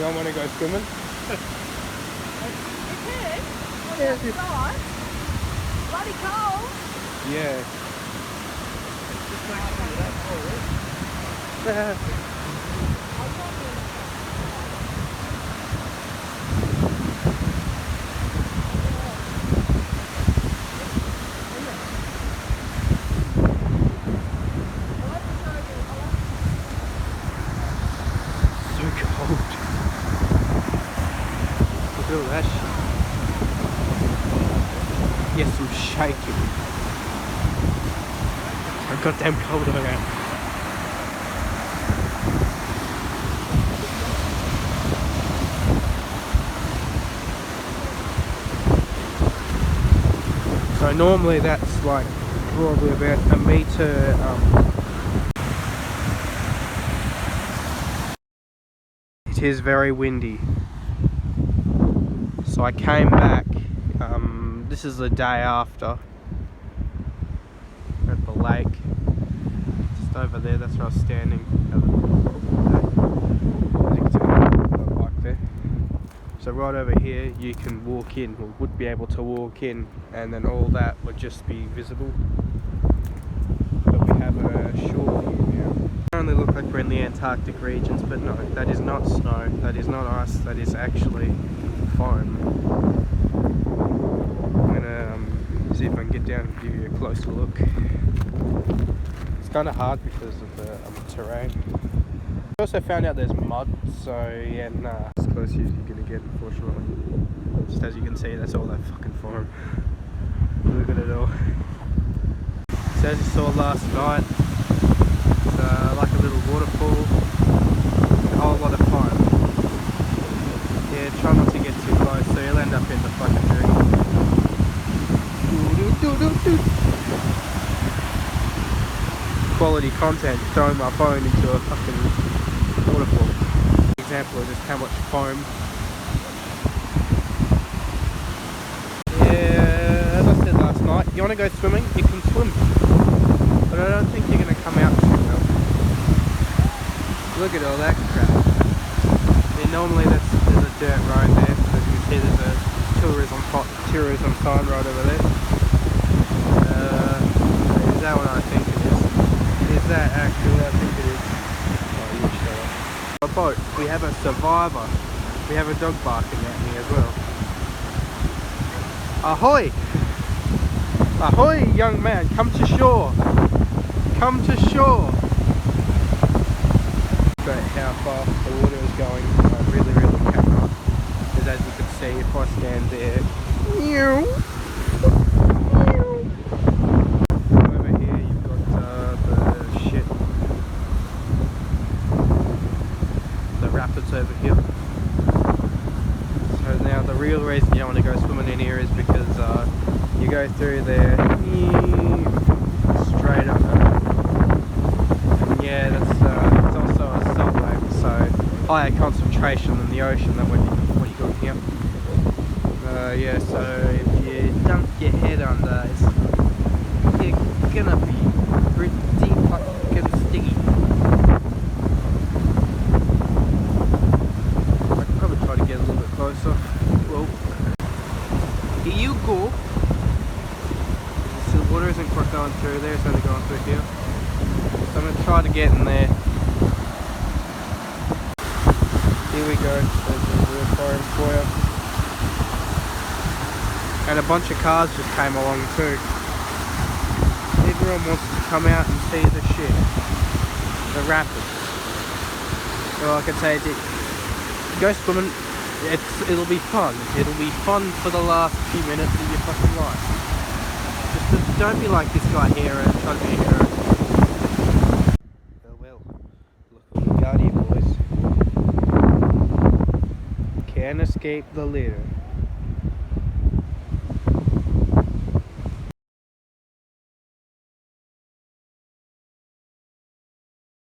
don't want to go swimming? You can. Yeah, It's nice. Bloody cold. Yeah. So cold. Look at all that shit. Yes, I'm shaking. I'm goddamn cold around. So normally that's like probably about a metre. It is very windy. So I came back. This is the day after. At the lake. Just over there, that's where I was standing. As you can see, the bike there. So right over here you can walk in, or would be able to walk in, and then all that would just be visible. But we have a shore here now. It only look like we're in the Antarctic regions, but no, that is not snow, that is not ice, that is actually foam. I'm gonna see if I can get down and give you a closer look. It's kind of hard because of the terrain. I also found out there's mud, so yeah, nah. It's as close as you're gonna get, unfortunately. Just as you can see, that's all that fucking foam. Look at it all. So as you saw last night, it's like a little waterfall, a whole lot of foam. Yeah, try not to get too close, so you'll end up in the fucking drink. Quality content, throwing my phone into a fucking waterfall. Example of just how much foam. Yeah, as I said last night, you want to go swimming, you can swim. But I don't think you're going to come out too well. Look at all that crap. Yeah, normally there's a dirt road there, as you can see there's a tourism sign right over there. Is that what I think it is? Is that actually what I think it is? Oh, you shut up. A boat, we have a survivor. We have a dog barking at me as well. Ahoy! Ahoy, young man, come to shore! Come to shore! But how fast the water is going, I really cannot. Because as you can see, if I stand there, over here you've got the shit, the rapids over here. So now the real reason you don't want to go swimming in here is because you go through there straight up. And yeah, that's it's also a salt lake, so higher concentration than the ocean than what you got here. Yeah, so if you dunk your head under, you're gonna be pretty fucking sticky. I could probably try to get a little bit closer. Well, here you go. So the water isn't quite going through there, it's only going through here. So I'm gonna try to get in there. Here we go. There's a real foreign for you. And a bunch of cars just came along too. Everyone wants to come out and see the shit. The rapids. So I can say, go swimming, it'll be fun. It'll be fun for the last few minutes of your fucking life. Just don't be like this guy here and try to be a hero. Well, look what we got here, boys. Can't escape the litter.